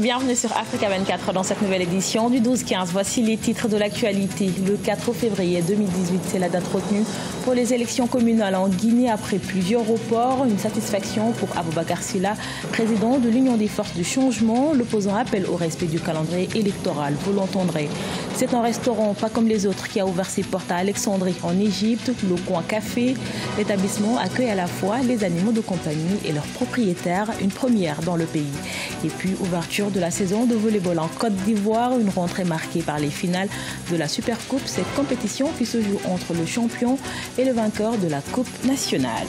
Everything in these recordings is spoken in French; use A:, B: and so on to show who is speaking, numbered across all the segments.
A: Bienvenue sur Africa 24 dans cette nouvelle édition du 12-15. Voici les titres de l'actualité. Le 4 février 2018, c'est la date retenue pour les élections communales en Guinée après plusieurs reports. Une satisfaction pour Aboubacar Silla, président de l'Union des forces du changement. L'opposant appelle au respect du calendrier électoral. Vous l'entendrez. C'est un restaurant pas comme les autres qui a ouvert ses portes à Alexandrie en Égypte. Le Coin Café. L'établissement accueille à la fois les animaux de compagnie et leurs propriétaires. Une première dans le pays. Et puis ouverture de la saison de volley-ball en Côte d'Ivoire, une rentrée marquée par les finales de la Supercoupe, cette compétition qui se joue entre le champion et le vainqueur de la Coupe nationale.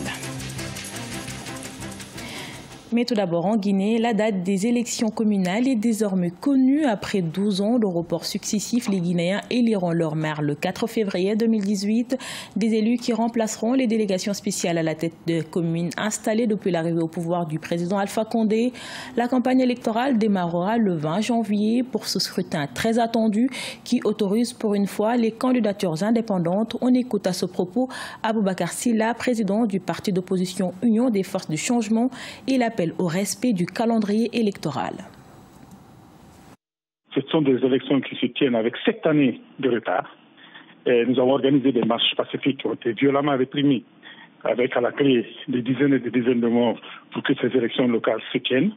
A: Mais tout d'abord en Guinée, la date des élections communales est désormais connue. Après 12 ans de reports successifs, les Guinéens éliront leur maire le 4 février 2018. Des élus qui remplaceront les délégations spéciales à la tête de communes installées depuis l'arrivée au pouvoir du président Alpha Condé. La campagne électorale démarrera le 20 janvier pour ce scrutin très attendu qui autorise pour une fois les candidatures indépendantes. On écoute à ce propos Aboubacar Silla, président du parti d'opposition Union des forces du changement. Il appelle au respect du calendrier électoral.
B: Ce sont des élections qui se tiennent avec 7 années de retard. Et nous avons organisé des marches pacifiques qui ont été violemment réprimées, avec à la clé des dizaines et des dizaines de morts pour que ces élections locales se tiennent.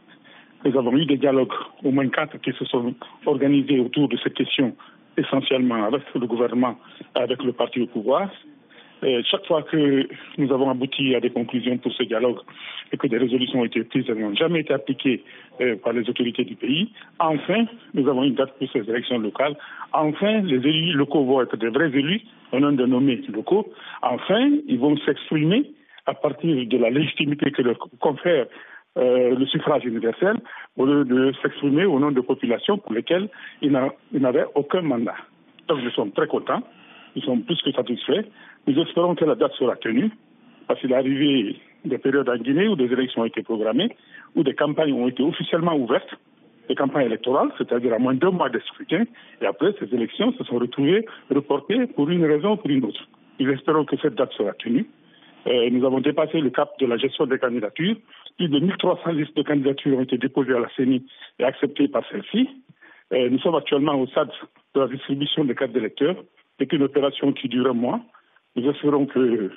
B: Nous avons eu des dialogues, au moins 4, qui se sont organisés autour de ces questions, essentiellement avec le gouvernement, avec le parti au pouvoir. Et chaque fois que nous avons abouti à des conclusions pour ce dialogue et que des résolutions ont été prises, elles n'ont jamais été appliquées par les autorités du pays. Enfin, nous avons une date pour ces élections locales. Enfin, les élus locaux vont être des vrais élus, au nom de nommés locaux. Enfin, ils vont s'exprimer à partir de la légitimité que leur confère le suffrage universel, au lieu de s'exprimer au nom de populations pour lesquelles ils n'avaient aucun mandat. Donc, nous sommes très contents. Nous sommes plus que satisfaits. Nous espérons que la date sera tenue, parce qu'il est arrivé des périodes en Guinée où des élections ont été programmées, où des campagnes ont été officiellement ouvertes, des campagnes électorales, c'est-à-dire à moins de 2 mois de scrutin, et après ces élections se sont retrouvées reportées pour une raison ou pour une autre. Nous espérons que cette date sera tenue. Nous avons dépassé le cap de la gestion des candidatures. Plus de 1300 listes de candidatures ont été déposées à la CENI et acceptées par celle-ci. Nous sommes actuellement au stade de la distribution des cartes d'électeurs. C'est une opération qui dure un mois. Nous espérons que le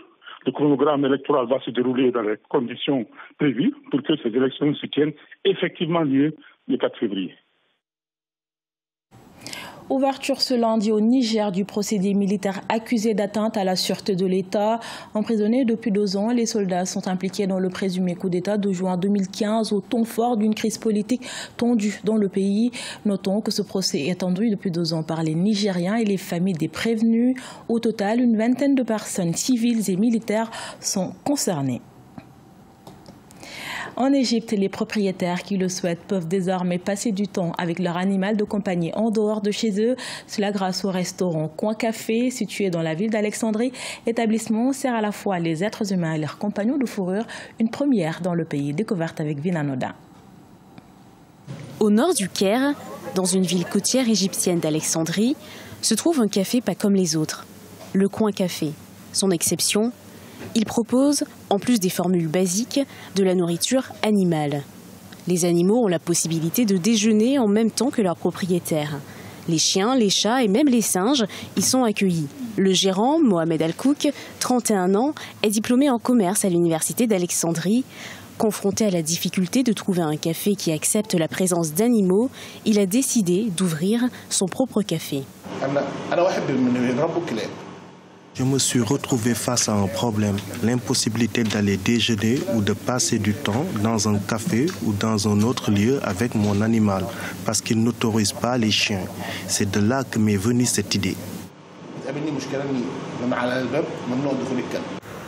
B: chronogramme électoral va se dérouler dans les conditions prévues pour que ces élections se tiennent effectivement lieu le 4 février.
A: Ouverture ce lundi au Niger du procédé militaire accusé d'atteinte à la sûreté de l'État. Emprisonnés depuis 2 ans, les soldats sont impliqués dans le présumé coup d'État de juin 2015 au ton fort d'une crise politique tendue dans le pays. Notons que ce procès est attendu depuis 2 ans par les Nigériens et les familles des prévenus. Au total, une vingtaine de personnes civiles et militaires sont concernées. En Égypte, les propriétaires qui le souhaitent peuvent désormais passer du temps avec leur animal de compagnie en dehors de chez eux. Cela grâce au restaurant Coin Café, situé dans la ville d'Alexandrie. L'établissement sert à la fois les êtres humains et leurs compagnons de fourrure. Une première dans le pays, découverte avec Vinanoda.
C: Au nord du Caire, dans une ville côtière égyptienne d'Alexandrie, se trouve un café pas comme les autres, le Coin Café. Son exception, il propose, en plus des formules basiques, de la nourriture animale. Les animaux ont la possibilité de déjeuner en même temps que leurs propriétaires. Les chiens, les chats et même les singes y sont accueillis. Le gérant, Mohamed Al-Kouk, 31 ans, est diplômé en commerce à l'université d'Alexandrie. Confronté à la difficulté de trouver un café qui accepte la présence d'animaux, il a décidé d'ouvrir son propre café.
D: Je me suis retrouvé face à un problème, l'impossibilité d'aller déjeuner ou de passer du temps dans un café ou dans un autre lieu avec mon animal, parce qu'il n'autorise pas les chiens. C'est de là que m'est venue cette idée.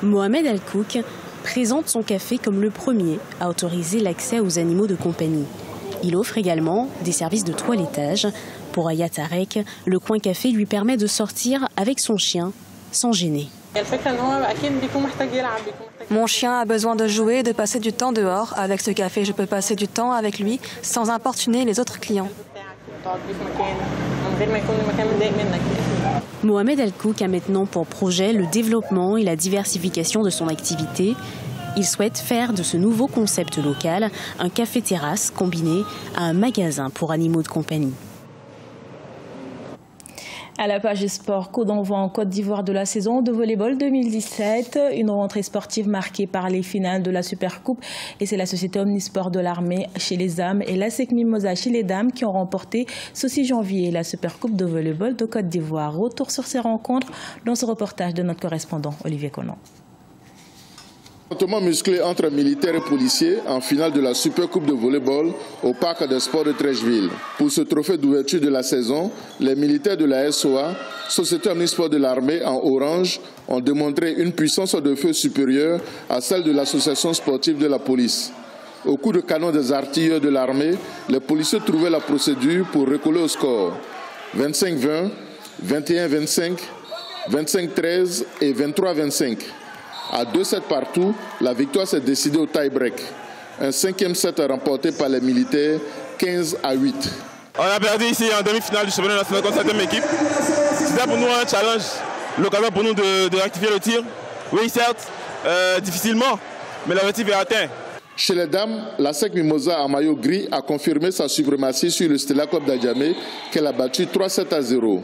C: Mohamed Al-Kouk présente son café comme le premier à autoriser l'accès aux animaux de compagnie. Il offre également des services de toilettage. Pour Aya Tarek, le Coin Café lui permet de sortir avec son chien sans gêner.
E: Mon chien a besoin de jouer et de passer du temps dehors. Avec ce café, je peux passer du temps avec lui sans importuner les autres clients.
C: Mohamed Al-Kouk a maintenant pour projet le développement et la diversification de son activité. Il souhaite faire de ce nouveau concept local un café-terrasse combiné à un magasin pour animaux de compagnie.
A: À la page sport, coup d'envoi en Côte d'Ivoire de la saison de volleyball 2017. Une rentrée sportive marquée par les finales de la Supercoupe. Et c'est la société Omnisport de l'armée chez les hommes et l'ASEC Mimosa chez les dames qui ont remporté ce 6 janvier la Supercoupe de volleyball de Côte d'Ivoire. Retour sur ces rencontres dans ce reportage de notre correspondant Olivier Conan.
F: Affrontement musclé entre militaires et policiers en finale de la Supercoupe de volleyball au Parc des Sports de Trècheville. Pour ce trophée d'ouverture de la saison, les militaires de la SOA, Société Omnisport de l'armée en orange, ont démontré une puissance de feu supérieure à celle de l'association sportive de la police. Au coup de canon des artilleurs de l'armée, les policiers trouvaient la procédure pour recoller au score. 25-20, 21-25, 25-13 et 23-25. À 2-7 partout, la victoire s'est décidée au tie-break. Un 5e set remporté par les militaires, 15-8.
G: On a perdu ici en demi-finale du championnat national contre cette même équipe. C'était pour nous un challenge, l'occasion pour nous de rectifier le tir. Oui, certes, difficilement, mais l'objectif est atteint.
F: Chez les dames, l'ASEC Mimosa en maillot gris a confirmé sa suprématie sur le Stella Club d'Adjamé qu'elle a battu 3-7-0,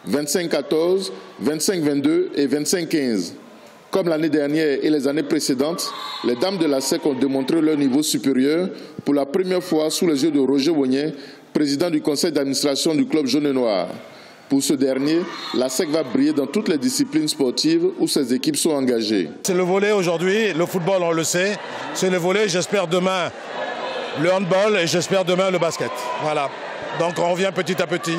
F: 25-14, 25-22 et 25-15. Comme l'année dernière et les années précédentes, les dames de la SEC ont démontré leur niveau supérieur pour la première fois sous les yeux de Roger Wognet, président du conseil d'administration du club jaune et noir. Pour ce dernier, la SEC va briller dans toutes les disciplines sportives où ses équipes sont engagées.
H: C'est le volley aujourd'hui, le football on le sait, c'est le volley, j'espère demain le handball et j'espère demain le basket. Voilà, donc on revient petit à petit,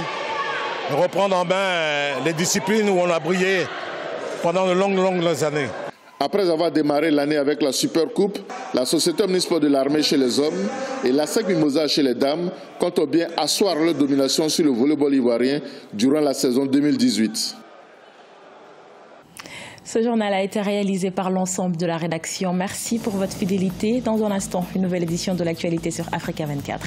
H: reprendre en main les disciplines où on a brillé pendant de longues années.
F: Après avoir démarré l'année avec la Supercoupe, la Société Omnisport de l'armée chez les hommes et l'ASEC Mimosa chez les dames comptent bien asseoir leur domination sur le volleyball ivoirien durant la saison 2018.
A: Ce journal a été réalisé par l'ensemble de la rédaction. Merci pour votre fidélité. Dans un instant, une nouvelle édition de l'actualité sur Africa 24.